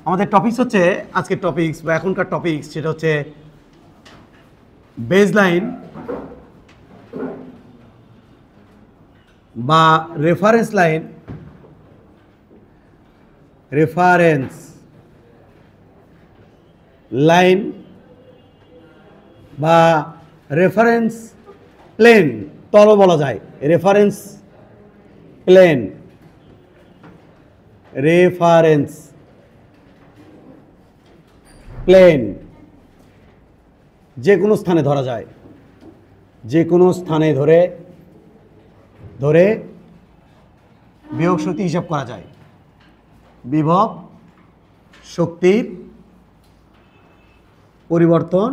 আমাদের টপিকস হচ্ছে আজকের টপিকস বা এখনকার টপিকস সেটা হচ্ছে বেসলাইন বা রেফারেন্স লাইন, রেফারেন্স লাইন বা রেফারেন্স প্লেন তলও বলা যায়। রেফারেন্স প্লেন, রেফারেন্স প্লেন যে কোনো স্থানে ধরা যায়, যে কোনো স্থানে ধরে ধরে বিভব শক্তি হিসাব করা যায়। বিভব শক্তির পরিবর্তন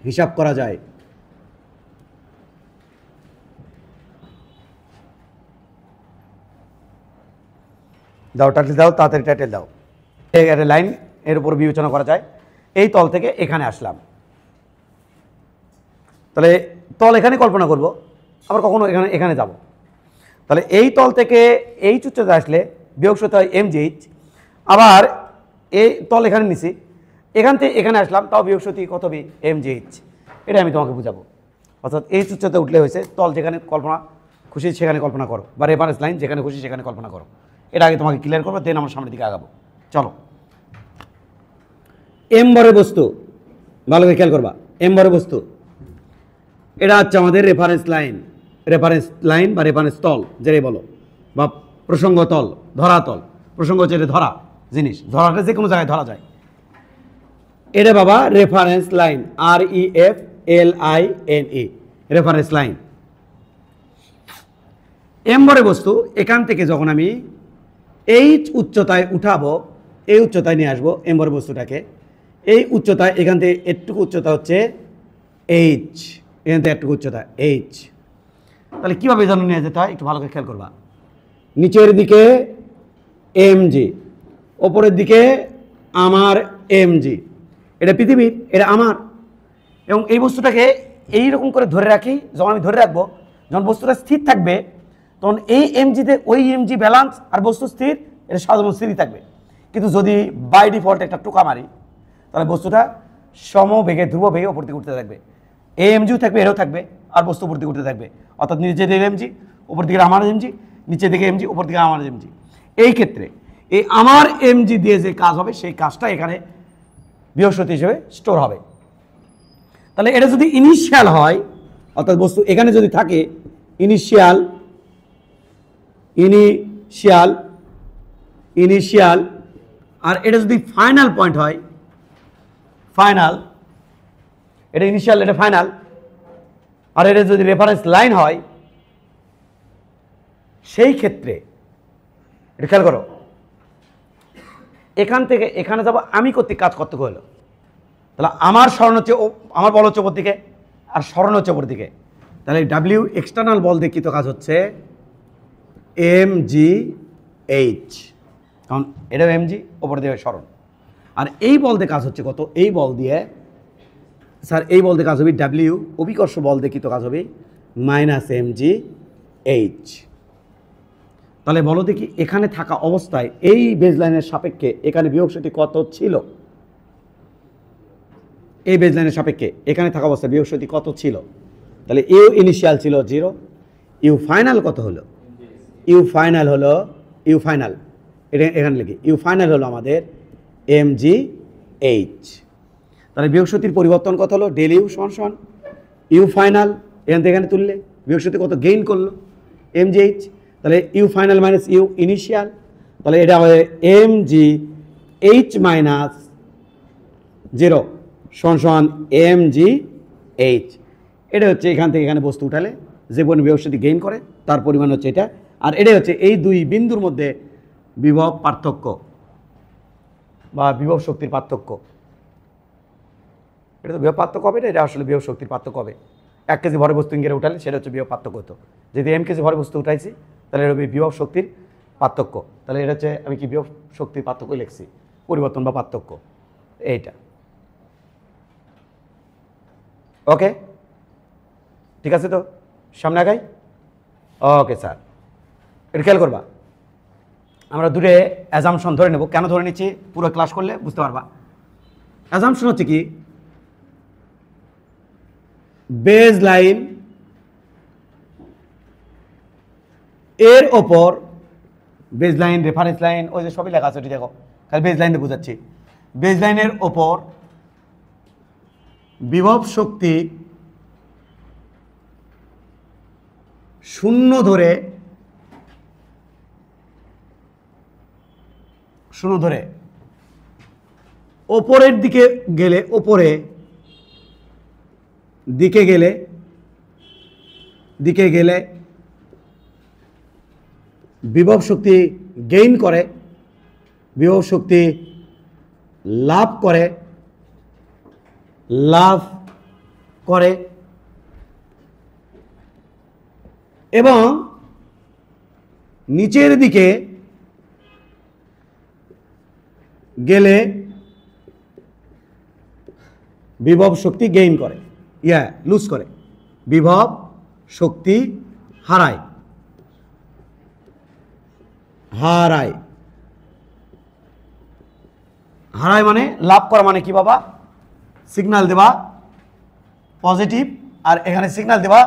হিসাব করা যায়। দাও টাইটেল দাও, তাড়াতাড়ি টাইটেল দাও। একটা লাইন এর উপর বিবেচনা করা যায়। এই তল থেকে এখানে আসলাম, তাহলে তল এখানে কল্পনা করব, আবার কখনো এখানে এখানে যাব। তাহলে এই তল থেকে এই উচ্চতা আসলে বিয়োগ শক্তি হয় mgh। আবার এই তল এখানে নিছি, এখান থেকে এখানে আসলাম, তাও বিয়োগ শক্তি কত হবে mgh। এটা আমি তোমাকে বুঝাবো। অর্থাৎ এই উচ্চতা উঠলে হয়েছে তল যেখানে কল্পনা খুশি সেখানে কল্পনা করো, বা রেফারেন্স লাইন যেখানে খুশি সেখানে কল্পনা করো। এটা আগে তোমাকে ক্লিয়ার করবো, দেন আমরা সামনের দিকে আগাবো। চলো, এম বরের বস্তু ভালো করে খেয়াল করবা। এম বরের বস্তু এটা হচ্ছে আমাদের রেফারেন্স লাইন, বা রেফারেন্স তল যেটাই বলো, বা প্রসঙ্গ তল, ধরা তল। প্রসঙ্গ হচ্ছে এটা ধরা জিনিস, ধরাটা যে কোনো জায়গায় ধরা যায়। এটা বাবা reference line, REFLINE, reference line. M বরের বস্তু এখান থেকে যখন আমি এই উচ্চতায় উঠাবো, এই উচ্চতায় নিয়ে আসবো এম বরের বস্তুটাকে, এই উচ্চতায় এখান থেকে একটুকু উচ্চতা হচ্ছে এইচ, এখান থেকে একটুকু উচ্চতা এইচ। তাহলে কীভাবে যেন নিয়ে যেতে হয় একটু ভালো করে খেয়াল করবা। নিচের দিকে mg, ওপরের দিকে আমার mg। এটা পৃথিবীর, এটা আমার। এবং এই বস্তুটাকে এইরকম করে ধরে রাখি, যখন আমি ধরে রাখবো, যখন বস্তুটা স্থির থাকবে তখন এই mgতে ওই mg ব্যালান্স আর বস্তু স্থির, এটা সাধারণ স্থিরই থাকবে। কিন্তু যদি বাই ডিফল্ট একটা টোকা মারি তাহলে বস্তুটা সমবেগে ধ্রুব বেগে ওপর দিকে উঠতে থাকবে। এই এমজিও থাকবে, এরও থাকবে, আর বস্তু উপর দিকে উঠতে থাকবে। অর্থাৎ নিচে দিকে এমজি, উপর দিকে আমার এমজি, নিচে দিকে এমজি, উপর দিকে আমার এমজি। এই ক্ষেত্রে এই আমার এমজি দিয়ে যে কাজ হবে সেই কাজটা এখানে বিভব শক্তি হিসেবে স্টোর হবে। তাহলে এটা যদি ইনিশিয়াল হয়, অর্থাৎ বস্তু এখানে যদি থাকে ইনিশিয়াল, আর এটা যদি ফাইনাল পয়েন্ট হয়, ফাইনাল, এটা ইনিশিয়াল, এটা ফাইনাল, আর এটা যদি রেফারেন্স লাইন হয়, সেই ক্ষেত্রে এটা খেয়াল করো, এখান থেকে এখানে যাব আমি কর্তৃক কাজ করতে হলো। তাহলে আমার স্মরণ হচ্ছে, আমার বল হচ্ছে ওপর দিকে আর স্মরণ হচ্ছে ওপর দিকে। তাহলে ডাব্লিউ এক্সটার্নাল বল দিয়ে কৃত কাজ হচ্ছে mgh, কারণ এটাও mg, ওপর দিয়ে স্মরণ। আর এই বল দিয়ে কাজ হচ্ছে কত, এই বল দিয়ে স্যার, এই বল দিয়ে কাজ হবে ডাব্লিউ, অভিকর্ষ বল দিয়ে কৃত কাজ হবে -mgh। তাহলে বলো দেখি এখানে থাকা অবস্থায় এই বেজলাইনের সাপেক্ষে এখানে বিভব শক্তি কত ছিল? এই বেজলাইনের সাপেক্ষে এখানে থাকা অবস্থায় বিভব শক্তি কত ছিল? তাহলে ইউ ইনিশিয়াল ছিল 0, ইউ ফাইনাল কত হলো? ইউ ফাইনাল হলো, ইউ ফাইনাল এটা এখানে লিখি, ইউ ফাইনাল হলো আমাদের mgh। তাহলে বিভব শক্তির পরিবর্তন কত হলো? ডেল ইউ সমান ইউ ফাইনাল, এখান থেকে এখানে তুললে বিভব শক্তি কত গেইন করলো? mgh। তাহলে U final minus you initial, তাহলে এটা হবে mgh মাইনাস 0 সমান mgh। এটা হচ্ছে এখান থেকে এখানে বস্তু উঠালে যে পরিমাণ বিভব শক্তি গেইন করে তার পরিমাণ হচ্ছে এটা। আর এটা হচ্ছে এই দুই বিন্দুর মধ্যে বিভব পার্থক্য বা বিভব শক্তির পার্থক্য। এটা তো বিভব পার্থক্য হবে, এটা আসলে বিভব শক্তির পার্থক্য হবে। 1 কেজি ভরে বস্তু ইঙ্গিরে উঠালে সেটা হচ্ছে বিভব পার্থক্য হতো। যদি m কেজি ভরে বস্তু উঠাইছি তাহলে এটা হবে বিভব শক্তির পার্থক্য। তাহলে এটা হচ্ছে আমি কি বিভব শক্তির পার্থক্য লিখছি, পরিবর্তন বা পার্থক্য এইটা। ওকে, ঠিক আছে তো? সামনে আগাই। ওকে স্যার, এটা খেয়াল করবা, আমরা দুটো অ্যাজাম্পশন ধরে নেব। কেন ধরে নিচ্ছি পুরো ক্লাস করলে বুঝতে পারবা। অ্যাজাম্পশন হচ্ছে কি, বেজ লাইন এর ওপর, বেজ লাইন, রেফারেন্স লাইন, ওই যে সবই লেখা আছে, দেখো খালি বেজ লাইনে বোঝাচ্ছি। বেজ লাইনের ওপর বিভব শক্তি শূন্য ধরে ওপরের দিকে গেলে, দিকে গেলে বিভব শক্তি গেইন করে, বিভব শক্তি লাভ করে এবং নিচের দিকে গেলে বিভব শক্তি গেইন করে, লুজ করে, বিভব শক্তি হারায়। মানে লাভ করা, মানে কি বাবা, সিগন্যাল দেবা পজিটিভ আর এখানে সিগন্যাল দেবা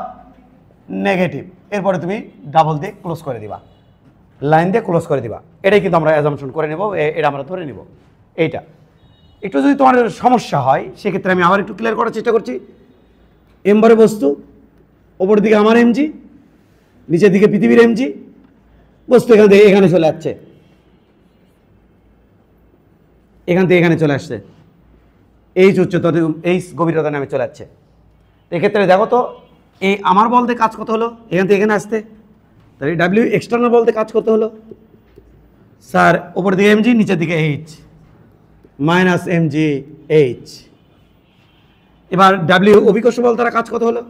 নেগেটিভ, এরপরে তুমি ডাবল দিয়ে ক্লোজ করে দিবা, লাইন দিয়ে ক্লোজ করে দিবা। এটাই কিন্তু আমরা অ্যাজাম্পশন করে নেব, এটা আমরা ধরে নেব। এইটা একটু যদি তোমার সমস্যা হয় সেক্ষেত্রে আমি আবার একটু ক্লিয়ার করার চেষ্টা করছি। এমবারে বস্তু, ওপর দিকে আমার এমজি, নিচের দিকে পৃথিবীর এমজি, বস্তু এখান থেকে এখানে চলে যাচ্ছে, এখান থেকে এখানে চলে আসছে, এইচ উচ্চতা, এইচ গভীরতা নামে চলে যাচ্ছে। এক্ষেত্রে দেখো তো, এই আমার বলতে কাজ কত হলো এখান থেকে এখানে আসতে, তাহলে ডাব্লিউ এক্সটার্নাল বলতে কাজ করতে হলো স্যার ওপর দিকে এমজি, নিচের দিকে এইচ, মাইনাস এমজি এইচ। এবার ডাব্লিউ অভিকর্ষ বল দ্বারা কাজ কত হলো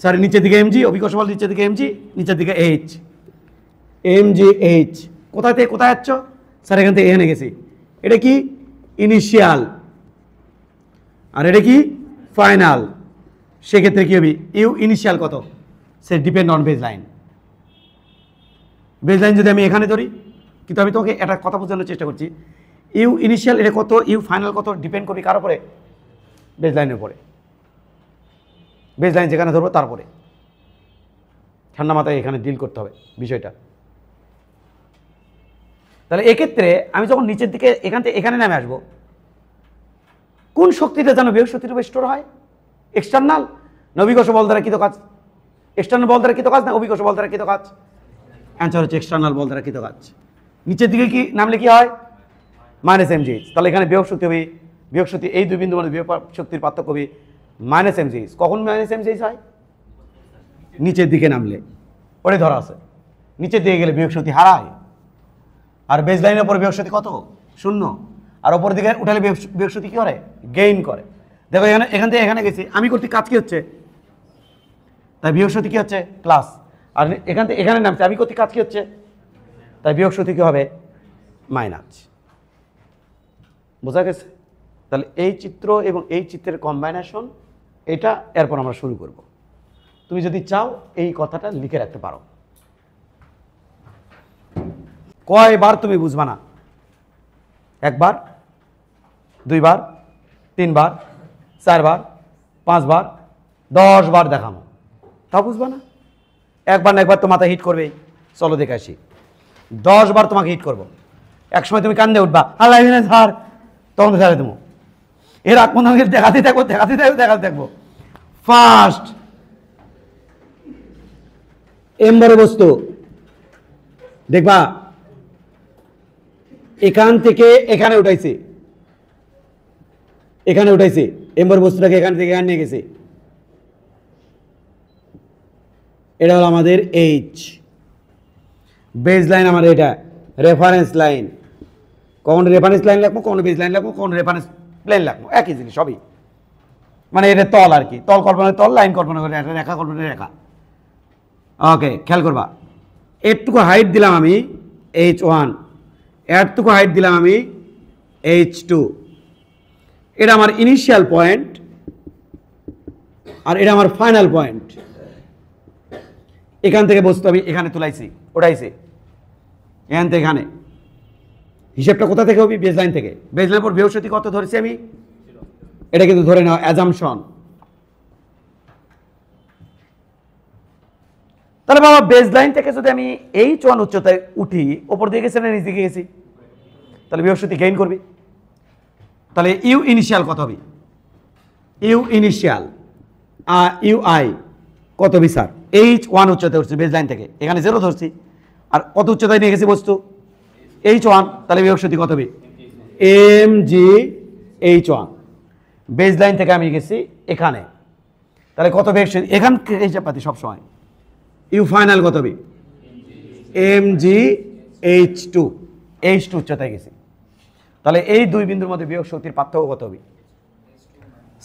স্যার, নিচের দিকে এমজি, অভিকর্ষ বল নিচের দিকে এমজি, নিচের দিকে এইচ, এমজি এইচ। কোথায় থেকে কোথায় যাচ্ছ স্যার, এখান থেকে এখানে গেছি। এটা কি ইনিশিয়াল আর এটা কি ফাইনাল। সেক্ষেত্রে কি হবে, ইউ ইনিশিয়াল কত, সে depend on base line. Base line যদি আমি এখানে ধরি, কিন্তু আমি তোমাকে একটা কথা বোঝানোর চেষ্টা করছি, ইউ ইনিশিয়াল এটা কত, ইউ ফাইনাল কত, ডিপেন্ড করবি কার উপরে, বেজ লাইনের উপরে। বেজ লাইন যেখানে ধরবো তারপরে ঠান্ডা মাথায় এখানে ডিল করতে হবে বিষয়টা। তাহলে এক্ষেত্রে আমি যখন নিচের দিকে এখান থেকে এখানে নামে আসবো, কোন শক্তিটা যেন বিভব শক্তির উপর স্টোর হয়, এক্সটার্নাল না অভিকর্ষ বল দ্বারা কৃত কাজ, এক্সটার্নাল বল দ্বারা কৃত কাজ না অভিকর্ষ বল দ্বারা কৃত কাজ, অ্যান্সার হচ্ছে এক্সটার্নাল বল দ্বারা কৃত কাজ। নিচের দিকে কি নামলে কি হয়, মাইনাস এমজিএইচ। তাহলে এখানে বিভব শক্তি হবে, বিভব শক্তি এই দুই বিন্দু মানে বিভব শক্তির পার্থক্য হবে মাইনাস এমজিএইচ। কখন মাইনাস এমজিএইচ হয়, নিচের দিকে নামলে, ওটাই ধরা আছে। নিচের দিকে গেলে বিভব শক্তি হারায়, আর বেজ লাইনের উপরে বিভব শক্তি কত, শূন্য, আর ওপর দিকে উঠালে বিভব শক্তি কি করে, গেইন করে। দেখো এখানে এখান থেকে এখানে গেছি, আমি করতে কাজ কি হচ্ছে, তাই বিভব শক্তি কি হচ্ছে প্লাস, আর এখান থেকে এখানে নামছে, আমি করতে কাজ কি হচ্ছে, তাই বিভব শক্তি কি হবে মাইনাস। বোঝা গেছে? তাহলে এই চিত্র এবং এই চিত্রের কম্বাইনেশন, এটা এরপর আমরা শুরু করব। তুমি যদি চাও এই কথাটা লিখে রাখতে পারো। কয়বার তুমি বুঝবা না, একবার, দুইবার, তিনবার, চারবার, পাঁচবার, 10 বার দেখানো, তা বুঝবা না। একবার না একবার তো মাথা হিট করবেই। চলো দেখে আসি, 10 বার তোমাকে হিট করবো। একসময় তুমি কান্দে উঠবা, আল্লাহ স্যার, তখন তো ছেড়ে দেবো। এর আগ পর্যন্ত দেখাতে থাকবো, দেখাতে থাকবো, দেখাতে থাকবো। ফার্স্ট এমবারে বস্তু দেখবা, এখান থেকে এখানে উঠাইছি, এখানে উঠাইছি, এমবার বস্তুটাকে এখান থেকে এখানে নিয়ে গেছি। এটা হলো আমাদের এইচ। বেজ লাইন আমার এটা, রেফারেন্স লাইন। কখন রেফারেন্স লাইন লাগবো, কখন বেজ লাইন লাগবো, কখন রেফারেন্স প্লেন লাগবো, একই জিনিস সবই। মানে এটা তল আর কি, তল কল্পনায় তল, লাইন কল্পনা করে রেখা কল্পনায় রেখা। ওকে, খেয়াল করবা, এরটুকু হাইট দিলাম আমি H1, এরটুকু হাইট দিলাম আমি H2। এটা আমার ইনিশিয়াল পয়েন্ট আর এটা আমার ফাইনাল পয়েন্ট। এখান থেকে বস্তু আমি এখানে তুলাইছি, ওঠাইছি, এখান থেকে এখানে। হিসেবটা কোথা থেকে হবে? বেজলাইন থেকে। বেজলাইনের পর বৃহস্পতি কত ধরেছি আমি? এটা কিন্তু ধরে নাও অ্যাজাম্পশন। তাহলে বাবা বেজলাইন থেকে যদি আমি H1 উচ্চতায় উঠি, ওপর দিয়ে গেছি না নিচ দিকে গেছি? তাহলে বৃহস্পতি গেইন করবি। তাহলে ইউ ইনিশিয়াল কত হবে? ইউ ইনিশিয়াল ইউ আই কত হবে স্যার? H1 উচ্চতায় উঠছে বেজলাইন থেকে, এখানে 0 ধরছি, আর কত উচ্চতায় নিয়ে গেছি বস্তু? H1। তাহলে বৃহস্পতি কত হবে? mgH1। বেজলাইন থেকে আমি গেছি এখানে, তাহলে কত বৃহস্পতি? এখান থেকে হিসাব পাতি সবসময়। ইউ ফাইনাল কত হবে? mgH2। H2 উচ্চতায় গেছি। তাহলে এই দুই বিন্দুর মধ্যে বিয়োগ শক্তির পার্থক্য কত হবে?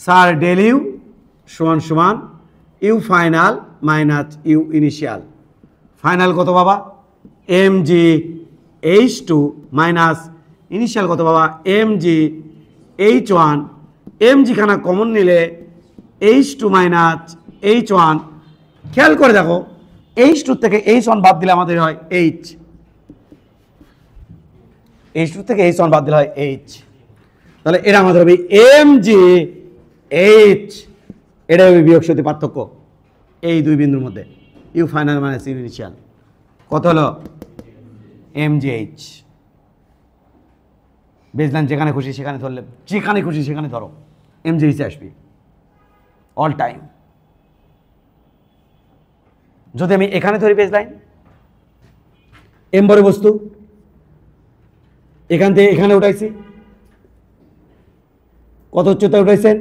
স্যার ডেল ইউ সমান সমান you final minus you initial. Final কত বাবা? mgH2 মাইনাস ইনিশিয়াল কত বাবা? mgH1। mg খানা কমন নিলে H2 মাইনাস H1। খেয়াল করে দেখো, H2 থেকে H1 বাদ দিলে আমাদের হয় H। H2 থেকে H1 বাদ দিলে হয় H। তাহলে এটা আমাদের হবে mgH। এটা হবে বিয়োগ শক্তি পার্থক্য এই দুই বিন্দুর মধ্যে, U final minus you initial. কত হলো? mgH। বেজলাইন যেখানে খুশি সেখানে ধরলে, যেখানে খুশি সেখানে ধরো, mgH আসবে অল টাইম। যদি আমি এখানে ধরি বেজলাইন, এম বড় বস্তু, এখান থেকে এখানে উঠাইছি, কত উচ্চতায় উঠাইছেন?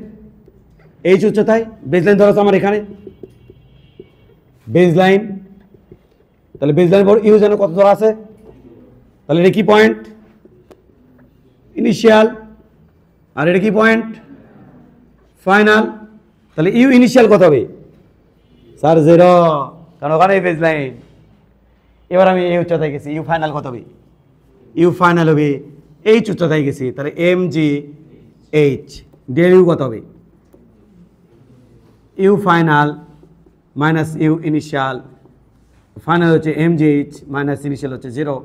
H উচ্চতায়। বেজলাইন ধরা আছে আমার এখানে, বেজলাইন। তাহলে বেজলাইন পর ইউ যেন কত ধরা আছে? তাহলে এটা কি পয়েন্ট? ইনিশিয়াল। আর এটা কি পয়েন্ট? ফাইনাল। তাহলে ইউ ইনিশিয়াল কত হবে? স্যার 0, কারণ ওখানে বেজলাইন। এবার আমি এই উচ্চতায় গেছি, ইউ ফাইনাল কত হবে? ইউ ফাইনাল হবে H উচ্চতায় গেছি, তাহলে mgH। ডেল ইউ কত হবে? U final minus you initial. Final হচ্ছে mgH মাইনাস ইনিশিয়াল হচ্ছে 0,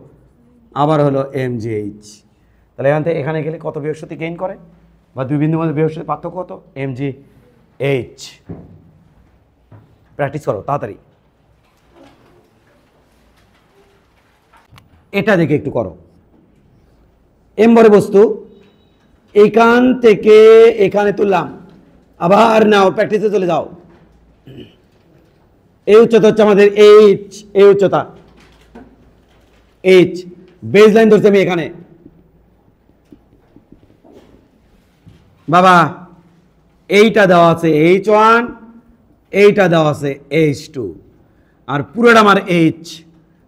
আবার হলো mgH। তাহলে এখান থেকে এখানে গেলে কত বিয়োগ শক্তি গেইন করে, বা দুই বিন্দুর মধ্যে বিয়োগ শক্তির পার্থক্য কত? mgH। প্র্যাকটিস করো তাড়াতাড়ি, এটা দেখে একটু করো। এম বড় বস্তু, এখান থেকে এখানে তুললাম, আবার নাও প্র্যাকটিসে চলে যাও। এই উচ্চতা হচ্ছে আমাদের H, এই উচ্চতা H। বেজ লাইন ধরছি আমি এখানে বাবা, এইটা দেওয়া আছে H1, এইটা দেওয়া আছে H2, আর পুরোটা আমার H।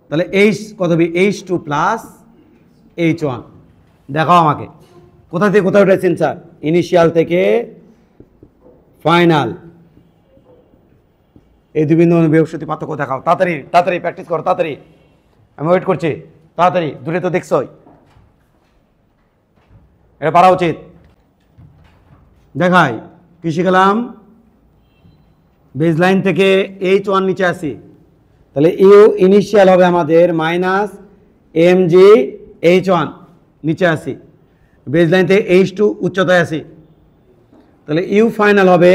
তাহলে H কত হবে? H2 plus H1। দেখাও আমাকে কোথা থেকে কোথায় উঠেছেন স্যার? ইনিশিয়াল থেকে ফাইনাল। এই দুই বিন্দু বিয়োগ শক্তি পার্থক্য দেখাও তাড়াতাড়ি, তাড়াতাড়ি প্র্যাকটিস করো তাড়াতাড়ি, আমি ওয়েট করছি তাড়াতাড়ি। দূরে তো দেখছই, এটা পারা উচিত। দেখাই কি শিখলাম? বেজ লাইন থেকে H1 নিচে আসি, তাহলে ইউ ইনিশিয়াল হবে আমাদের মাইনাস mgH1 নিচে আসি। বেজ লাইন থেকে H2 উচ্চতায় আসি, তাহলে ইউ ফাইনাল হবে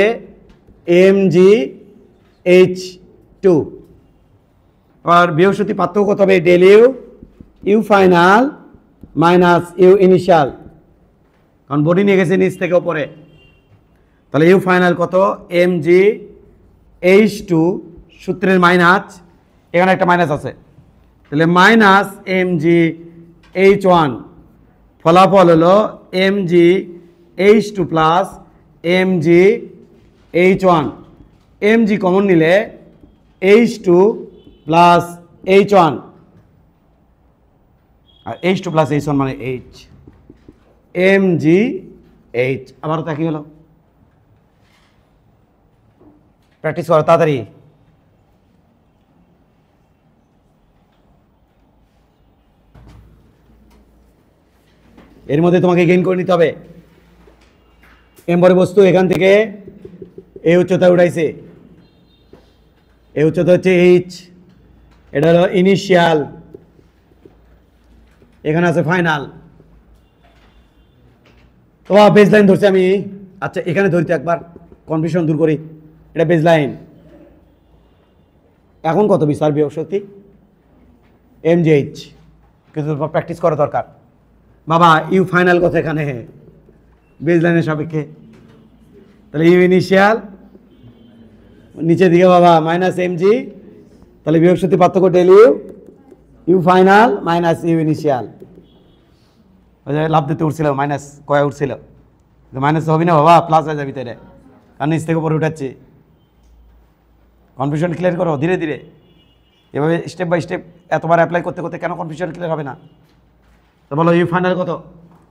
mgH2। আর বিয়োগ শক্তি পার্থক্য কত হবে? Del you, you final minus you initial, কারণ বডি নিয়ে গেছে নিচ থেকে ওপরে। তাহলে ইউ ফাইনাল কত? mgH2 সূত্রের মাইনাস, এখানে একটা মাইনাস আছে, তাহলে মাইনাস mgH1। ফলাফল হলো mgH2 plus mgH1। mg common নিলে H2 প্লাস H1, আর H2 প্লাস H1 মানে H, mgH। আবারও তা কি হলো? প্র্যাকটিস করো তাড়াতাড়ি। এর মধ্যে তোমাকে গেইন করে নিতে হবে। এমবরে বস্তু এখান থেকে এই উচ্চতায় উঠাইছে, এই উচ্চতা হচ্ছে H, এটা হলো ইনিশিয়াল, এখানে আছে ফাইনাল। তো বেজ লাইন ধরছি আমি। আচ্ছা এখানে ধরতে একবার কনফিউশন দূর করি, এটা বেজ লাইন। এখন কত বিস্তার বিয়োগ শক্তি mgh, কিন্তু প্র্যাকটিস করা দরকার বাবা। ইউ ফাইনাল কথা এখানে বেজ লাইনের সাপেক্ষে, তাহলে ইউ ইনিশিয়াল নিচের দিকে বাবা মাইনাস mg, তাহলে বিয়োগ শক্তি পার্থক্য del you, you final minus you initial. ওই যে লাভ দিতে উঠছিল মাইনাস কয়া উঠছিল, মাইনাস হবে না বাবা, প্লাস হয়ে যাবে তাই, কারণ নিচ থেকে উপরে উঠাচ্ছি। কনফিউশন ক্লিয়ার করো ধীরে ধীরে, এভাবে স্টেপ বাই স্টেপ এতবার অ্যাপ্লাই করতে করতে কেন কনফিউশন ক্লিয়ার হবে না? তো বলো ইউ ফাইনাল কত?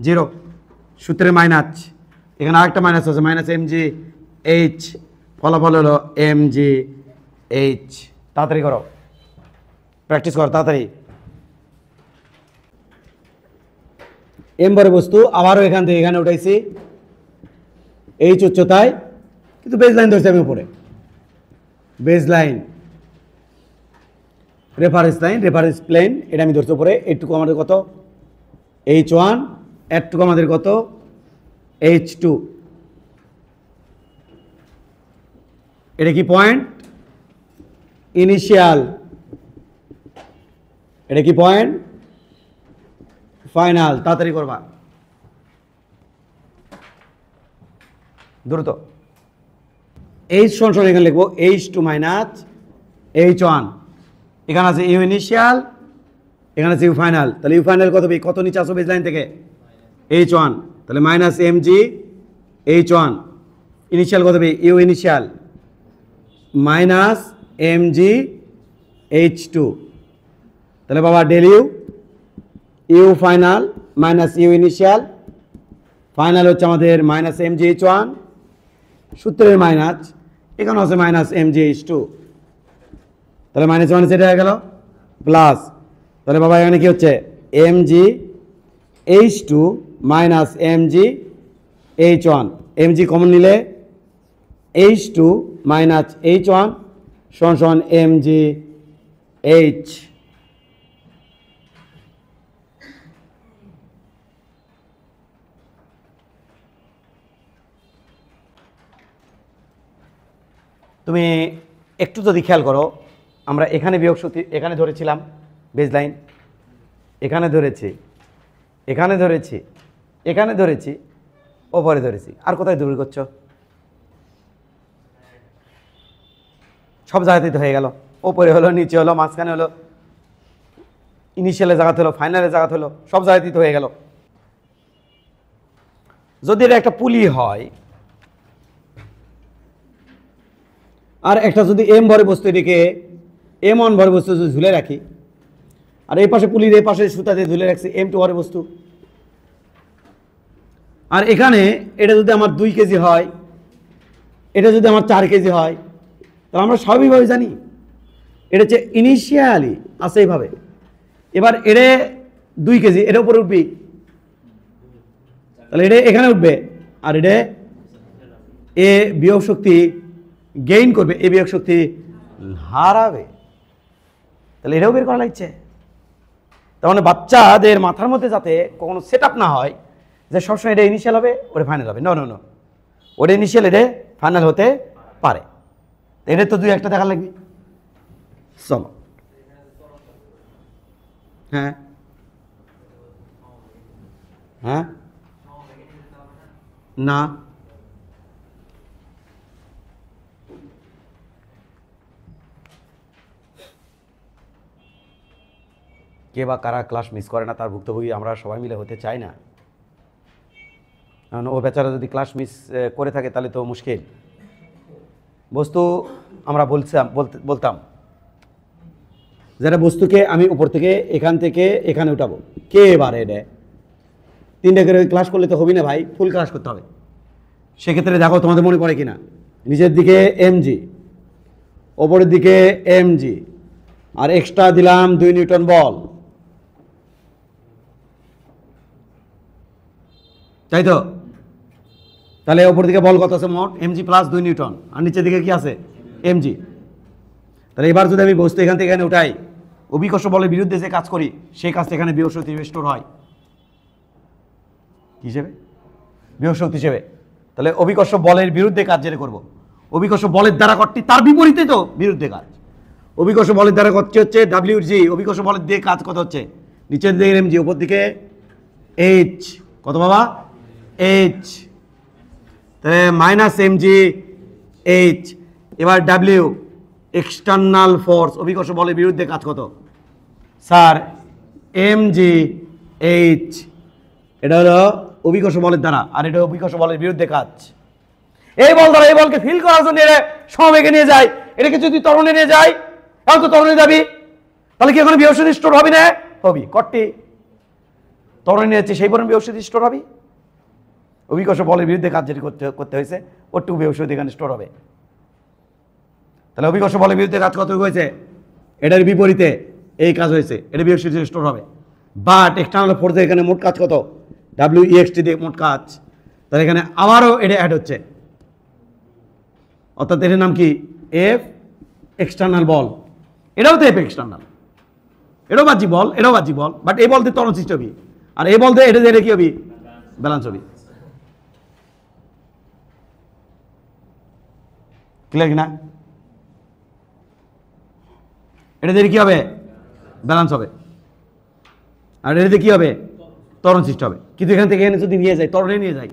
0, সূত্রে মাইনাস, এখানে আরেকটা মাইনাস আছে, মাইনাস mgh, ফলাফল হলো mgh। তাড়াতাড়ি করো, প্র্যাকটিস করো তাড়াতাড়ি। এম বড় বস্তু, আবারও এখান থেকে এখানে উঠাইছি এইচ উচ্চতায়, কিন্তু বেজ লাইন ধরছি আমি উপরে। Base line, reference line, reference plane, এটা আমি ধরছি উপরে। এইটুকু আমাদের কত? h1, এরটুকু আমাদের কত? h2। এটা কি পয়েন্ট? ইনিশিয়াল। এটা কি পয়েন্ট? ফাইনাল। তাড়াতাড়ি করবা, দ্রুত। h সমান এখানে লিখবো h2 মাইনাস h1, এখানে আছে ইউ ইনিশিয়াল, এখানে আছে ইউ ফাইনাল। তাহলে ইউ ফাইনাল কত? কত নিচে আসো বেজ লাইন থেকে? h1, তাহলে মাইনাস mg h1। ইনিশিয়াল কত? U initial minus mg h2। তাহলে বাবা del you, you final minus you initial, final হচ্ছে আমাদের মাইনাস mg h1, সূত্রের মাইনাস, এখানে হচ্ছে মাইনাস mg h2। তাহলে মাইনাস মাইনাস এটা হয়ে গেল প্লাস। তাহলে বাবা এখানে কি হচ্ছে? mg h2 minus mg h1, mg common নিলে h2 মাইনাস h1 সমান সমান mg h। তুমি একটু যদি খেয়াল করো, আমরা এখানে বিয়োগ শক্তি এখানে ধরেছিলাম বেজ লাইন, এখানে ধরেছি, এখানে ধরেছি, এখানে ধরেছি, ওপরে ধরেছি, আর কোথায় দূর করছো? সব জায়গাতেই তো হয়ে গেল, ওপরে হলো, নিচে হলো, মাঝখানে হলো, ইনিশিয়ালের জায়গাতে হলো, ফাইনালের জায়গাতে হলো, সব জায়গাতেই তো হয়ে গেল। যদি এটা একটা পুলি হয় আর একটা যদি এম ভরে বস্তু, এটিকে m1 ভরে বস্তু যদি ঝুলে রাখি, আর এই পাশে পুলির এই পাশে সুতা দিয়ে ঝুলে রাখছি m2 ভরে বস্তু, আর এখানে এটা যদি আমার 2 কেজি হয়, এটা যদি আমার 4 কেজি হয়, তাহলে আমরা স্বাভাবিকভাবে জানি এটা হচ্ছে ইনিশিয়ালি আছে এইভাবে। এবার এটা 2 কেজি, এটার উপরে উঠবি, তাহলে এটা এখানে উঠবে, আর এটা এ বিয়োগ শক্তি গেইন করবে, এ বিয়োগ শক্তি হারাবে। তাহলে এটাও বের করা লাগছে। তার মানে বাচ্চাদের মাথার মধ্যে যাতে কখনো সেট আপ না হয় যে সবসময় এটা ইনিশিয়াল হবে ওটা ফাইনাল হবে, নো নো নো, ওটা ইনিশিয়াল এটা ফাইনাল হতে পারে। এটা তো 2-1টা দেখা লাগবে। চলো, হ্যাঁ হ্যাঁ, না কে বা কারা ক্লাস মিস করে না তার ভুক্তভোগী আমরা সবাই মিলে হতে চাই না। কারণ ও বেচারা যদি ক্লাস মিস করে থাকে তাহলে তো মুশকিল। বস্তু আমরা বলতাম যেটা বস্তুকে আমি উপর থেকে এখান থেকে এখানে উঠাবো, কে এবার এটা 3টা করে ক্লাস করলে তো হবি না ভাই, ফুল ক্লাস করতে হবে। সেক্ষেত্রে দেখো তোমাদের মনে পড়ে কিনা, নিচের দিকে mg, ওপরের দিকে mg, আর এক্সট্রা দিলাম 2 নিউটন বল, তাই তো? তাহলে ওপর দিকে বল কত আছে মোট? mg প্লাস 2 নিউটন, আর নিচের দিকে কি আছে? mg। তাহলে এবার যদি আমি বস্তু এখান থেকে এখানে উঠাই, অভিকর্ষ বলের বিরুদ্ধে যে কাজ করি সেই কাজটা এখানে বিভব শক্তি স্টোর হয় কি হিসেবে, বিভব শক্তি হিসেবে। তাহলে অভিকর্ষ বলের বিরুদ্ধে কাজ যেটা করবো, অভিকর্ষ বলের দ্বারা করটি তার বিপরীতে তো বিরুদ্ধে কাজ। অভিকর্ষ বলের দ্বারা করছে হচ্ছে WG, অভিকর্ষ বলের দিয়ে কাজ কত হচ্ছে, নিচের দিকে mg, উপর দিকে h, কত বাবা h, তাহলে -mg h। এবার W এক্সটার্নাল ফোর্স, অভিকর্ষ বলের বিরুদ্ধে কাজ কত স্যার mg h, এটা হলো অভিকর্ষ বলের দ্বারা, আর এটা অভিকর্ষ বলের বিরুদ্ধে কাজ। এই বল দ্বারা এই বলকে ফিল করার জন্য এটা সমবেগে নিয়ে যায়, এটাকে যদি ত্বরণে নিয়ে যায় এখন তো ত্বরণে যাবি, তাহলে কি এখন বিভব শক্তি স্টোর হবে না, হবি কটটি ত্বরণে নিয়েছে সেই পরিমাণ বিভব শক্তি স্টোর হবে। অভিকর্ষ বলের বিরুদ্ধে কাজ যেটি করতে হয়েছে ওটুকু বিভব শক্তি এখানে স্টোর হবে। তাহলে অভিকর্ষ বলের বিরুদ্ধে কাজ কত হয়েছে, এটার বিপরীতে এই কাজ হয়েছে, এটা বিভব শক্তি স্টোর হবে। বাট এক্সটার্নাল ফোর্সে এখানে মোট কাজ কত, WEXT দিয়ে মোট কাজ, তাহলে এখানে আবারও এটা অ্যাড হচ্ছে, অর্থাৎ এটার নাম কি F এক্সটার্নাল বল, এটাও তো F এক্সটার্নাল, এটাও বাহ্যিক বল, এটাও বাহ্যিক বল, বাট এই বল দিয়ে ত্বরণ সৃষ্টি হবি, আর এই বল দিয়ে এটা কি হবি, ব্যালেন্স হবি। ক্লিয়ার কিনা, এটা দিয়ে কি হবে, ব্যালেন্স হবে, আর এটা দিয়ে কি হবে, ত্বরণ সৃষ্টি হবে। কিন্তু এখান থেকে এখানে যদি নিয়ে যায়, ত্বরণে নিয়ে যায়,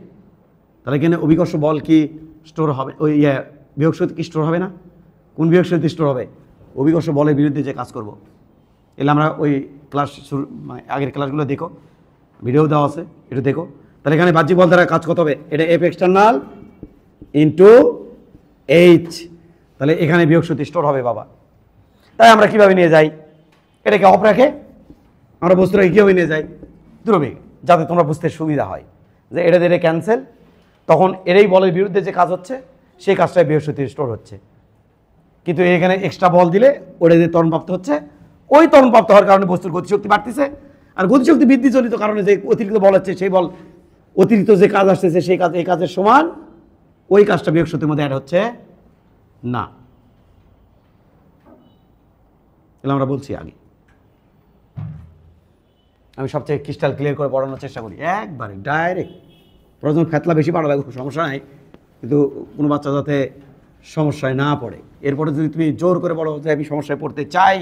তাহলে এখানে অভিকর্ষ বল কি স্টোর হবে, ওই বিভব শক্তি কি স্টোর হবে না, কোন বিভব শক্তি স্টোর হবে, অভিকর্ষ বলের বিরুদ্ধে যে কাজ করব। এলে আমরা ওই ক্লাস শুরু মানে আগের ক্লাসগুলো দেখো, ভিডিও দেওয়া আছে, একটু দেখো। তাহলে এখানে বাহ্যিক বল দ্বারা কাজ কত হবে, এটা F এক্সটার্নাল ইন্টু H, তাহলে এখানে বিভব শক্তি স্টোর হবে বাবা। তাই আমরা কিভাবে নিয়ে যাই, এটাকে অফ রাখে আমরা বস্তুটাকে কীভাবে নিয়ে যাই দ্রুবেগে, যাতে তোমরা বুঝতে সুবিধা হয় যে এটা দিয়ে ক্যান্সেল, তখন এরই বলের বিরুদ্ধে যে কাজ হচ্ছে সেই কাজটাই বিভব শক্তি স্টোর হচ্ছে। কিন্তু এখানে এক্সট্রা বল দিলে ওটা দিয়ে ত্বরণপ্রাপ্ত হচ্ছে, ওই ত্বরণপ্রাপ্ত হওয়ার কারণে বস্তুর গতিশক্তি বাড়তেছে, আর গতিশক্তি বৃদ্ধিজনিত কারণে যে অতিরিক্ত বল হচ্ছে সেই বল অতিরিক্ত যে কাজ আসতেছে সেই কাজ এই কাজের সমান, ওই কাজটা বিভব শক্তির মধ্যে অ্যাড হচ্ছে না। এগুলো আমরা বলছি আগে, আমি সবচেয়ে ক্রিস্টাল ক্লিয়ার করে পড়ানোর চেষ্টা করি, একবারে ডাইরেক্ট। প্রথম ফেতলা বেশি পাড়া লাগবে সমস্যা নাই, কিন্তু কোনো বাচ্চা যাতে সমস্যায় না পড়ে। এরপরে যদি তুমি জোর করে বলো যে আমি সমস্যায় পড়তে চাই,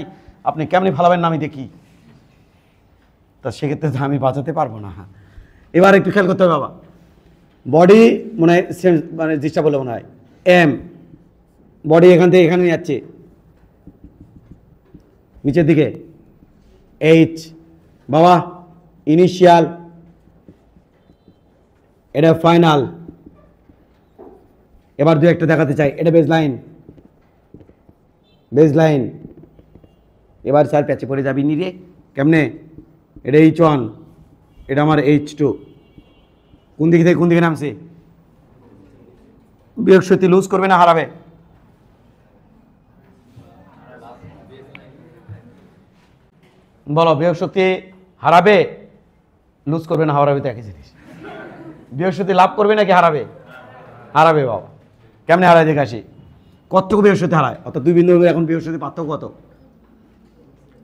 আপনি কেমনি ভালোবেন না আমি দেখি, তা সেক্ষেত্রে তো আমি বাঁচাতে পারবো না। হ্যাঁ, এবার একটু খেয়াল করতে হবে বাবা, বডি মনে হয় মানে জিনিসটা বলে মনে হয় এম, বডি এখান থেকে এখানে যাচ্ছে নিচের দিকে H বাবা, ইনিশিয়াল, এটা ফাইনাল। এবার দু একটা দেখাতে চাই, এটা বেজ লাইন, বেজ লাইন। এবার স্যার প্যাচে পড়ে যাবি নি রে, কেমনে, এটা H1, এটা আমার H2, কোন দিকে থেকে কোন দিকে নামছে, বিভব শক্তি লুজ করবে না হারাবে, বলো বিভব শক্তি হারাবে, লুজ করবে না হারাবে, তো একই জিনিস। বিভব শক্তি লাভ করবে নাকি হারাবে, হারাবে বাবা। কেমনে হারায় দেখে আসি, কতটুকু বিভব শক্তি হারায়, অর্থাৎ দুই বিন্দুর মধ্যে এখন বিভব শক্তি পার্থক্য কত,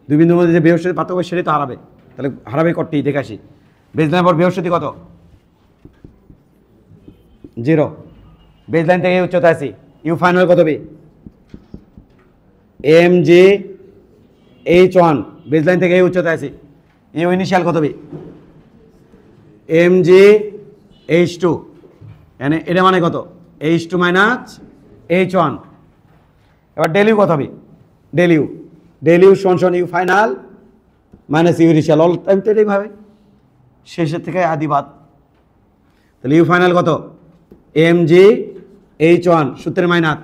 দুই বিন্দুর মধ্যে যে বিভব শক্তি পার্থক্য সেটাই তো হারাবে, তাহলে হারাবে কতটি দেখে আসি। বেজ লাইন পর বিভব শক্তি কত, 0। বেজ লাইন থেকে উচ্চতা আসি, ইউ ফাইনাল কত হবে, mg H1, বেজ লাইন থেকে এই উচ্চতা আসি, ইউ ইনিশিয়াল কত হবে, mg H2, মানে এটা মানে কত, H2 মাইনাস H1। এবার ডেলিউ কত হবে, ডেলিউ সমান you final minus you initial, all time তো এটাই ভাবে শেষের থেকে আদি বাদ। তাহলে ইউ ফাইনাল কত, mg H1 সূত্রের minus,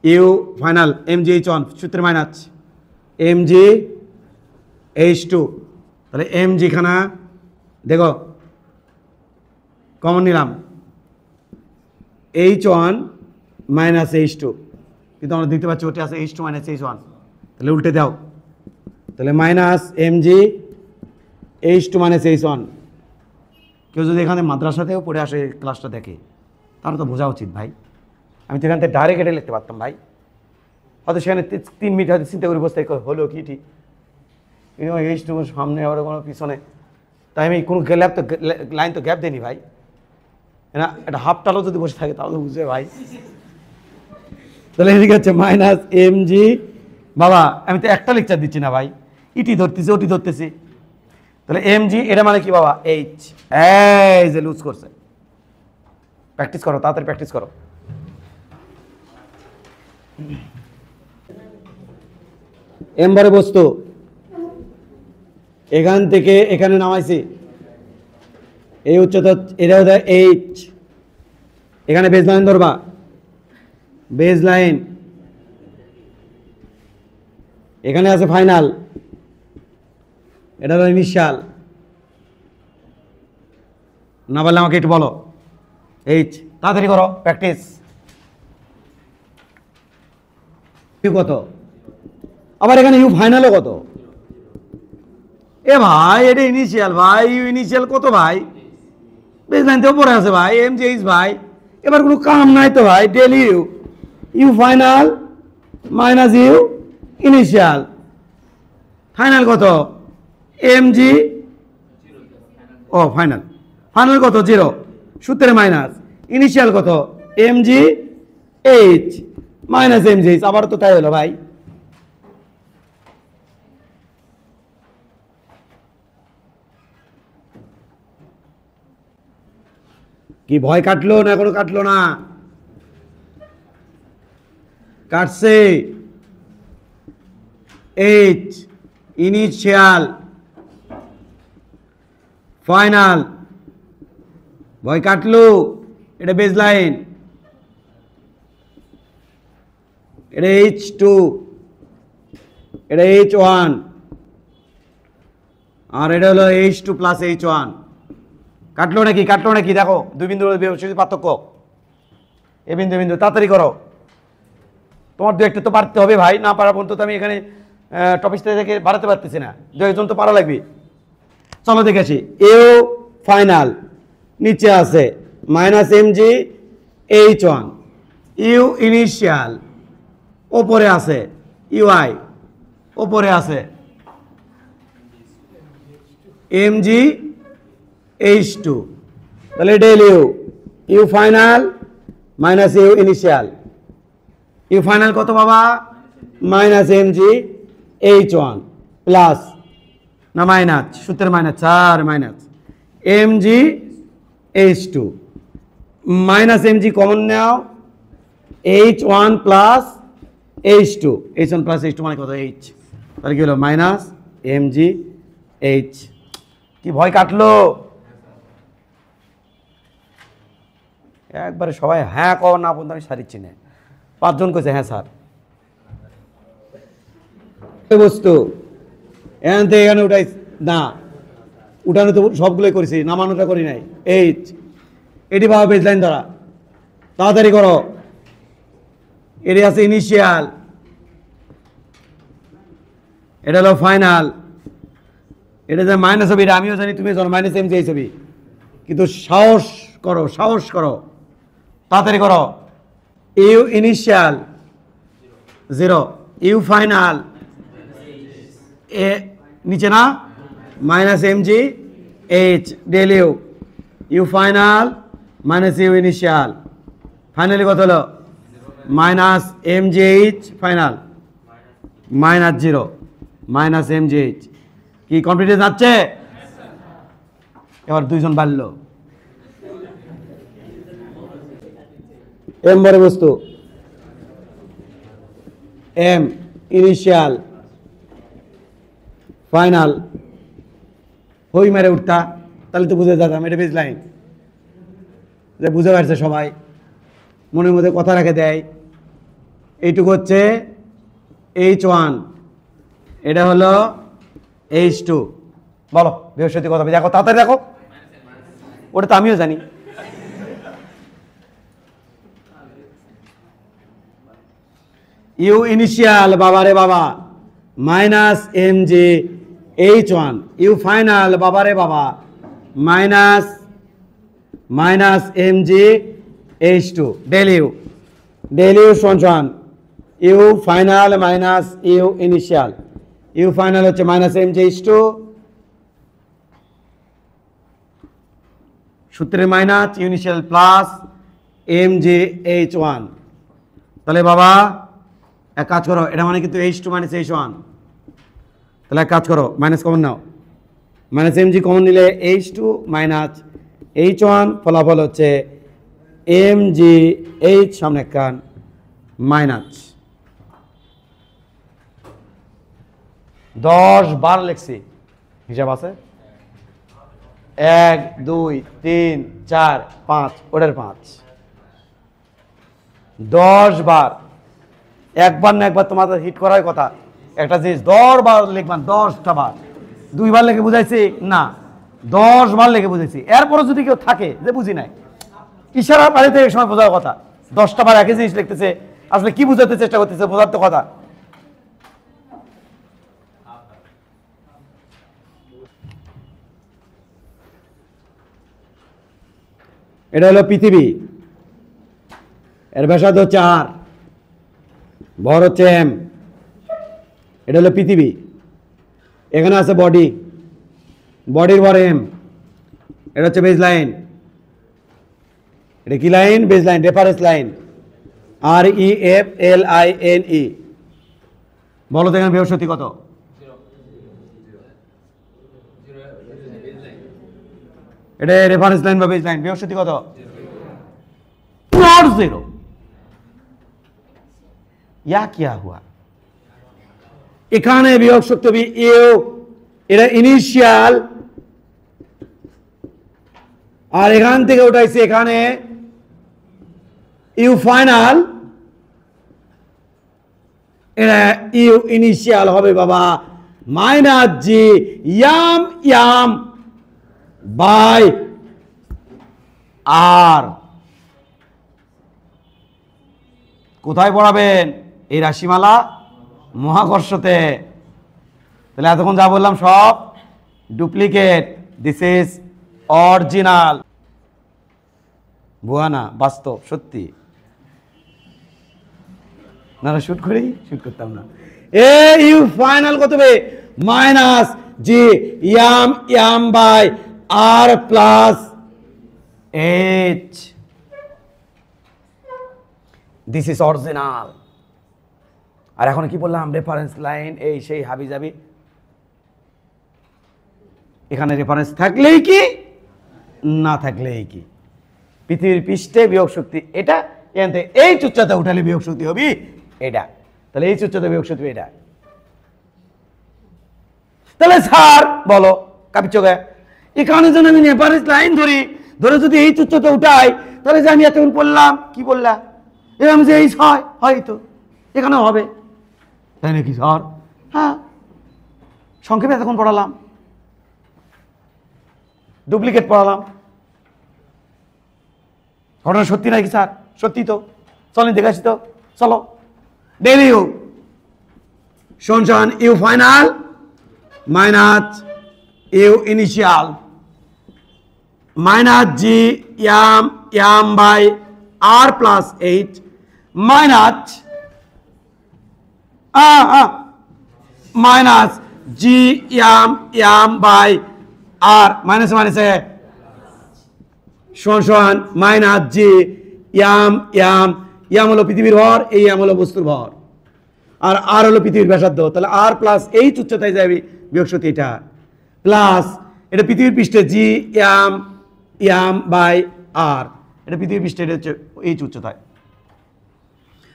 you final mg H1 সূত্রের মাইনাস mg H2, তাহলে mg খানা দেখো কমন নিলাম, H1 মাইনাস H2, কিন্তু আমরা দেখতে পাচ্ছি ওটা আছে H2 মাইনাস H1, তাহলে উল্টে দাও, তাহলে minus mg H2 minus H1। কেউ যদি এখানে মাদ্রাসাতেও পড়ে আসে ক্লাসটা দেখে, তাহলে তো বোঝা উচিত ভাই, আমি তো এখান থেকে ডাইরেক্ট এটা লিখতে পারতাম ভাই, হয়তো সেখানে 3 মিনিট হয়তো চিন্তা করে বসতে হলো কি ঠিক, এইচ টু সামনে আবার কোনো পিছনে, তাই আমি কোনো গ্যাপ তো লাইন তো গ্যাপ দেয়নি ভাই, না এটা হাফ টালও যদি বসে থাকে তাহলে বুঝবে ভাই। তাহলে এদিকে হচ্ছে মাইনাস এম জি, বাবা আমি তো একটা লেকচার দিচ্ছি না ভাই, ইটি ধরতেছি ওটি ধরতেছি। তাহলে এম জি এটা মানে কি বাবা, এইচ, এই যে লুজ করছে। প্র্যাকটিস করো, তাড়াতাড়ি প্র্যাকটিস করো। এম বারে বস্তু এখান থেকে এখানে নামাইছি, এই উচ্চতা এটা হচ্ছে এইচ, এখানে বেজ লাইন ধরবা, বেজ লাইন এখানে আছে ফাইনাল, এটা হলো ইনিশিয়াল। না বললে আমাকে একটু বলো, এইচ তাড়াতাড়ি করো প্র্যাকটিস। ইউ কত, আবার এখানে ইউ ফাইনালও কত? এ ভাই এটা ইনিশিয়াল ভাই, ইউ ইনিশিয়াল কত ভাই? বেজ লাইন তো পড়ে আছে ভাই, এম জি এইচ ভাই, এবার কোনো কাম নাই তো ভাই। Del you, you final minus you initial, final কত? এম জি, ও ফাইনাল, ফাইনাল কত? 0, সূত্রে মাইনাস ইনিশিয়াল কত? M g h minus m g h, আবার তো তাই হলো ভাই। কি ভয় কাটলো না? এখনো কাটলো না? কাটছে। এইচ ইনিশিয়াল ফাইনাল, ভয় কাটলো। এটা বেজ লাইন, এটা এইচ টু, এটা এইচ ওয়ান, আর এটা হলো h two plus h one. কাটলো নাকি? কাটলো নাকি? দেখো দুই বিন্দু পার্থক্য, এ বিন্দু বিন্দু, তাড়াতাড়ি করো। তোমার দু একটা তো পারতে হবে ভাই, না পারা পর্যন্ত তো আমি এখানে টপিকটা থেকে বাড়াতে পারতেছি না, দু একজন তো পারা লাগবে। চলো দেখেছি, এও ফাইনাল নিচে আছে minus m g h one, u initial ওপরে আছে, ইউআই ওপরে আছে, এম জি এইচ টু, তাহলে del you, you final minus you initial, u final কত বাবা? Minus m g h one plus, না মাইনাস, সূত্রের minus 4 minus m g h two, minus m g common নাও, h one plus h two, h one plus h two মানে কত? H, তাহলে কি হলো? Minus m g h. কি ভয় কাটলো? একবারে সবাই হ্যাঁ কর না বলতে আমি সারিচ্ছি না, 5 জন কইছে হ্যাঁ স্যার। বস্তু এখান থেকে এখানে উঠাই না, উঠানো তো সবগুলোই করেছি, নামানোটা করি নাই। এইচ, এটি বাবা বেজ লাইন ধরা, তাড়াতাড়ি করো। এটি আছে ইনিশিয়াল, এটা হলো ফাইনাল, এটা যে মাইনাস হবে এটা আমিও জানি, তুমি জানো মাইনাস এম জি এইচ হবে, কিন্তু সাহস করো, সাহস করো, তাড়াতাড়ি করো। ইউ ইনিশিয়াল 0, ইউ ফাইনাল এ নিচে না minus m g h, del you, you final minus you initial, finally কত হলো? Minus m g h final minus 0 minus m g h. কি কমপ্লিট যাচ্ছে? এবার 2 জন বাড়লো। এম বড় বস্তু, এম ইনিশিয়াল ফাইনাল, হই মেরে উঠতা, তাহলে তো বুঝে যেতাম এটা বেজ লাইন, যে বুঝে পারছে সবাই, মনের মধ্যে কথা রেখে দেয়। এইটুকু হচ্ছে এইচ ওয়ান, এটা হলো এইচ টু। বলো বৃহস্পতি কথা দেখো, তাড়াতাড়ি দেখো, ওটা তো আমিও জানি। ইউ ইনিশিয়াল বাবারে বাবা minus m g h one, u final বাবারে বাবা minus minus m g h two, del you সমান you final minus you initial, u final হচ্ছে minus m g h two, সূত্রের minus u initial plus m g h one. তাহলে বাবা এক কাজ করো, এটা মানে কিন্তু h two minus h one. তাহলে এক কাজ করো, মাইনাস কমন নাও, মাইনাস এম জি কমন নিলে h two minus h one, ফলাফল হচ্ছে এম জি এইচ সামনে কান মাইনাস 10 বার লিখছি, হিসাব আছে 1 2 3 4 5, ওটার 5 10 বার, একবার না একবার তোমাদের হিট করার কথা। একটা জিনিস 10 বার লিখবেন, 10টা বার, 2বার লিখে বুঝাইছি না, 10বার লিখে বুঝাইছি। এরপরে যদি কেউ থাকে যে বুঝি নাই, ইশারা বাড়িতে এক সময় বোঝার কথা, 10টা বার একই জিনিস লিখতেছে, আসলে কি বুঝাতে চেষ্টা করতেছে বোঝার তো কথা। এটা হলো পৃথিবী, এর ব্যাসার্ধ হচ্ছে আর, ভর হচ্ছে এম। এটা হলো পৃথিবী, এখানে আছে বডি, বডির ভর এম। এটা হচ্ছে বেজ লাইন, এটা কি লাইন? Base line, reference line, R E F L I N E. বলো তো এখানে বিভব শক্তি কত? এটা রেফারেন্স লাইন বা বেজ লাইন, বিভব শক্তি কত? नॉट 0। या क्या हुआ? এখানে বিভব শক্তি হবে ইউ, এটা ইনিশিয়াল, আর এখান থেকে উঠাইছে এখানে ইউ ফাইনাল, এটা ইউ ইনিশিয়াল হবে বাবা minus G yam m by r. কোথায় পড়াবেন? এই রাশিমালা মহাকর্ষতে। তাহলে এতক্ষণ যা বললাম সব ডুপ্লিকেট, দিস ইজ অরিজিনাল। ভুয়া না, বাস্তব, সত্যি। না শুট করি, শুট করতাম না। এ ইউ ফাইনাল কত হবে? Minus G yam m by R plus h. This is original. আর এখন কি বললাম? রেফারেন্স লাইন, এই সেই হাবি যাবি। এখানে রেফারেন্স থাকলেই কি, না থাকলেই কি। পৃথিবীর পৃষ্ঠে বিয়োগ শক্তি এটা, এখান থেকে এই উচ্চতা উঠালে বিয়োগ শক্তি হবে এটা। তাহলে এই উচ্চতা বিয়োগ শক্তি এটা। তাহলে স্যার বলো কাপিচোগে, এখানে যেন আমি রেফারেন্স লাইন ধরি, ধরে যদি এই উচ্চতা উঠাই, তাহলে যে আমি এতক্ষণ বললাম, কি বললাম? এরকম যে এই হয়, হয়তো এখানেও হবে, তাই নাকি স্যার? হ্যাঁ, সংক্ষেপে এতক্ষণ পড়ালাম, ডুপ্লিকেট পড়ালাম। ঘটনা সত্যি নাকি স্যার? সত্যি তো, চলেন দেখাচ্ছি তো, চলো। ডেল ইউ সমান you final minus you initial minus G yam m by R plus h minus minus G yam m by R minus মাইনাসে সমান মাইনাস জি ইয়াম ইয়াম। ইয়াম হলো পৃথিবীর ভর, এই ইয়াম হলো বস্তুর ভর, আর আর হলো পৃথিবীর ব্যাসার্ধ। তাহলে আর প্লাস এইচ উচ্চতায় যাবে বিয়োগ শক্তি এটা, প্লাস এটা পৃথিবীর পৃষ্ঠে জি ইয়াম ইয়াম বাই আর, এটা পৃথিবীর পৃষ্ঠে, এটা হচ্ছে এইচ উচ্চতায়।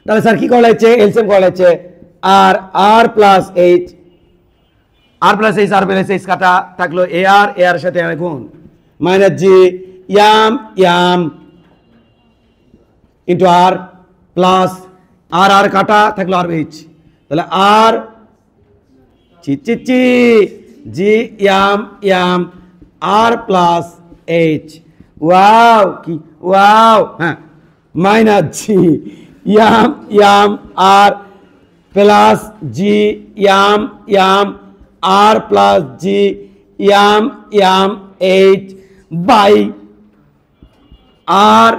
তাহলে স্যার কি করা লাগছে? এলসিএম করা লাগছে। আর R plus h, R plus h, R plus h কাটা থাকলো এ আর সাথে গুণ, মাইনাস জি ইয়াম ইয়াম ইন্টু আর প্লাস আর কাটা থাকলো আর এইচ। তাহলে আর চি G yam m R plus h. Wow কি ওয়াও! হ্যাঁ, minus G yam m R plus G yam m R plus G yam m h by R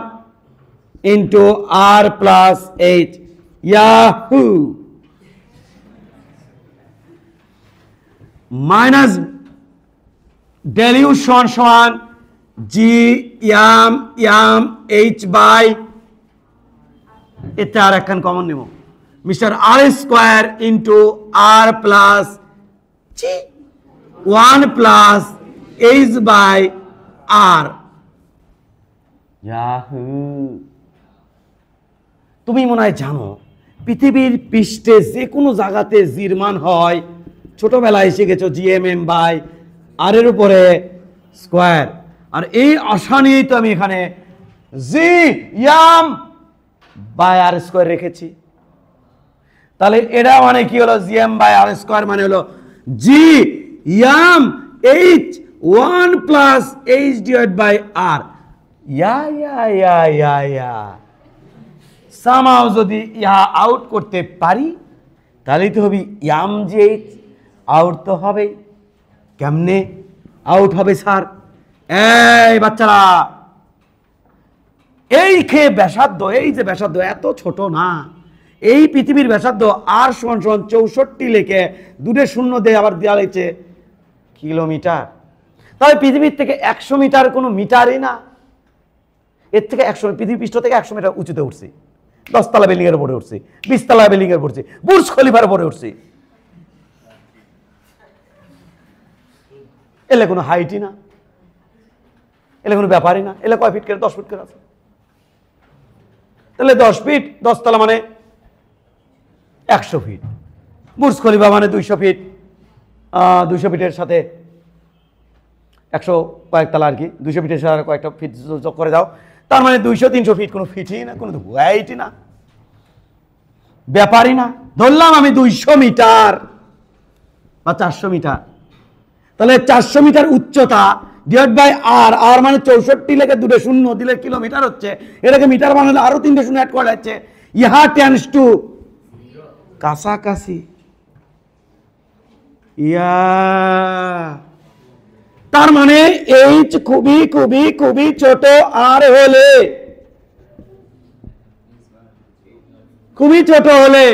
into R plus h. Yahoo! Minus del you সমান সমান g yam m h by, এতে আর একখান common নেব, mister r square into R plus g 1 plus h by r. তুমি মনে হয় জানো পৃথিবীর পৃষ্ঠে যে কোনো জায়গাতে জির মান হয়, ছোটবেলায় শিখেছো জিএমএম বাই আর এর উপরে স্কোয়ার, আর এই আশা নিয়েই তো আমি এখানে জি ইয়াম বাই আর স্কোয়ার রেখেছি। তাহলে এটা মানে কি হলো, জিএম বাই আর স্কোয়ার মানে হলো g m h 1 plus h divide by r. সামাও যদি ইহা আউট করতে পারি তাহলেই তো হবে ইয়াম জি এইচ, আউট তো হবেই। কেমনে আউট হবে স্যার? এই বাচ্চারা, এই খেয়ে ব্যাসার্ধ, এই যে ব্যাসার্ধ এত ছোট না, এই পৃথিবীর ব্যাসার্ধ আর সমান সমান 64 লিখে দুটো শূন্য দিয়ে আবার দেওয়া হয়েছে কিলোমিটার। তবে পৃথিবীর থেকে 100 মিটার কোনো মিটারই না, এর থেকে 100 পৃথিবী পৃষ্ঠ থেকে 100 মিটার উঁচুতে উঠছি, 10 তলা বিল্ডিং এর উপরে উঠছি, 20 তলা বিল্ডিং এর পড়ছি, বুর্জ খলিফার উপরে উঠছি, এলে কোনো হাইটই না, এলে কোনো ব্যাপারই না। এলে কয় ফিট করে? 10 ফিট করে আছে। তাহলে 10 ফিট 10 তলা মানে 100 ফিট, বুর্জ খলিফা মানে 200 ফিট, 200 ফিটের সাথে 100 কয়েক তলা আর কি, 200 ফিটের সাথে কয়েকটা ফিট যোগ করে দাও, তার মানে 200-300 ফিট, কোনো ফিটই না, কোনো হাইটই না, ব্যাপারই না। ধরলাম আমি 200 মিটার বা 400 মিটার, তাহলে 400 মিটার উচ্চতা ডিভাইড বাই আর, আর মানে 64 লেখে দুটো শূন্য দিলে কিলোমিটার হচ্ছে, এটাকে মিটার বানালে আরো 3টে শূন্য অ্যাড করা যাচ্ছে, ইহা টেন্স টু কাছাকাছি। ইয়া তার মানে এইচ খুবই খুবই খুবই ছোট, আর হলে খুবই ছোট হলে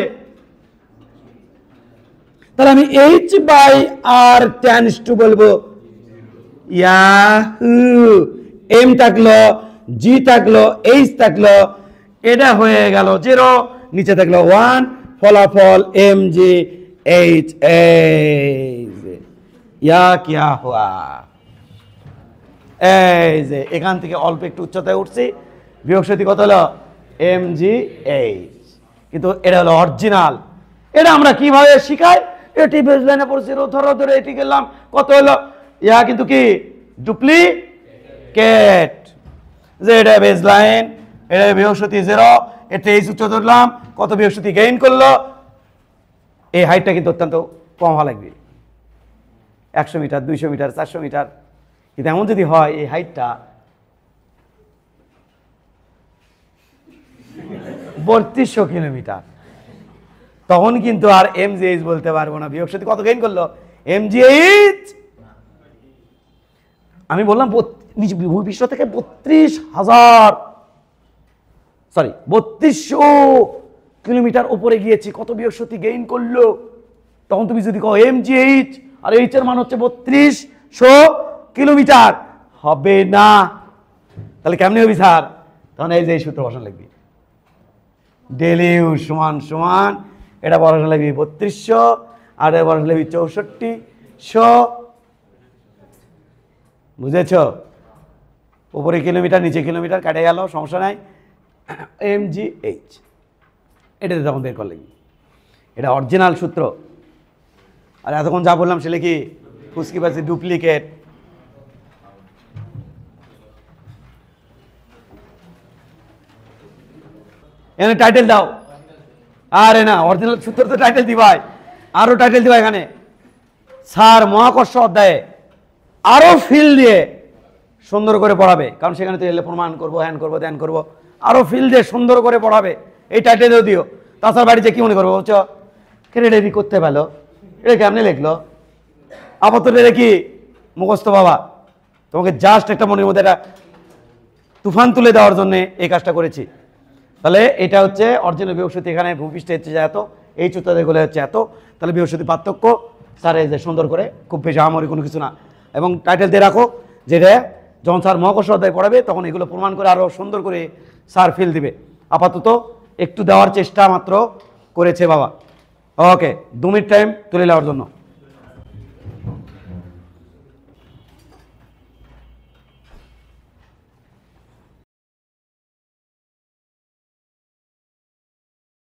তাহলে আমি h by R tends to বলবো ইয়াহু, এম থাকলো, জি থাকলো, এইচ থাকলো, এটা হয়ে গেল 0, নিচে থাকলো 1, ফলাফল এম জি এইচ। ইয়া কিয়া হুয়া, এই যে এখান থেকে অল্প একটু উচ্চতায় উঠছি, বিয়োগসতি কত হলো এম জি এইচ। কিন্তু এটা হলো অরিজিনাল। এটা আমরা কিভাবে শিখাই? এটি বেসলাইনে পড়ছি, ধরো ধরে এটি গেলাম, কত হলো ইয়া কিন্তু কি ডুপ্লিকেট, যে এটা বেসলাইন, এটা বিয়োগসতি 0, এটা এই উচ্চ ধরলাম, কত বিয়োগসতি গেইন করলো, এই হাইটটা কিন্তু অত্যন্ত কম হওয়া লাগবে, 100 মিটার, 200 মিটার, 400 মিটার। কিন্তু এমন যদি হয় এই হাইটটা 3200 কিলোমিটার, তখন কিন্তু আর এমজিএইচ বলতে পারবো না। বিয়োগসতি কত গেইন করলো এমজিএইচ, আমি বললাম ভূপৃষ্ঠ থেকে 3200 কিলোমিটার উপরে গিয়েছি, কত বিয়োগসতি গেইন করলো, তখন তুমি যদি কও এমজিএইচ আর এইচ এর মান হচ্ছে 3200 কিলোমিটার, হবে না। তাহলে কেমনে হবি স্যার? তখন এই যে সূত্র বসানো লাগবে, ডেল ইউ সমান সমান এটা বসানো লাগবে 3200 আর এটা বসানো লাগবে 6400, বুঝেছ? উপরে কিলোমিটার নিচে কিলোমিটার কাটে গেল, সমস্যা নাই। এমজিএইচ এটাতে তখন বের করলে এটা অরিজিনাল সূত্র। আর এতক্ষণ যা বললাম সেটা কি ফুসকি পাচ্ছি ডুপ্লিকেট। এখানে টাইটেল দাও। আরে না, অরিজিনাল সূত্র তো টাইটেল দিবাই, আরো টাইটেল দিবা এখানে, স্যার মহাকর্ষ অধ্যায়ে আরো ফিল দিয়ে সুন্দর করে পড়াবে, কারণ সেখানে তো এলে প্রমাণ করবো, হ্যান করবো, ধ্যান করবো, আরো ফিল দিয়ে সুন্দর করে পড়াবে। এই টাইটেল দিও, তাছাড়া বাড়িতে কি মনে করবো? বলছো কেন এটা করতে পারলো, এটা কেমনি লিখলো, আপাতত এটা কি মুখস্থ বাবা? তোমাকে জাস্ট একটা মনের মধ্যে একটা তুফান তুলে দেওয়ার জন্য এই কাজটা করেছি। তাহলে এটা হচ্ছে অরিজিনাল বিয়োগসূত্র, এখানে ভূপৃষ্ঠে হচ্ছে এত, এই চুত্তাদের গুলো হচ্ছে এত, তাহলে বিয়োগসূত্র পার্থক্য স্যার এই যে সুন্দর করে, খুব বেশি আমারই কোনো কিছু না, এবং টাইটেল দিয়ে রাখো যেটা যখন স্যার মহাকর্ষ অধ্যায় পড়াবে তখন এগুলো প্রমাণ করে আরও সুন্দর করে স্যার ফিল দিবে। আপাতত একটু দেওয়ার চেষ্টা মাত্র করেছে বাবা। ওকে, 2 মিনিট টাইম তুলে নেওয়ার জন্য।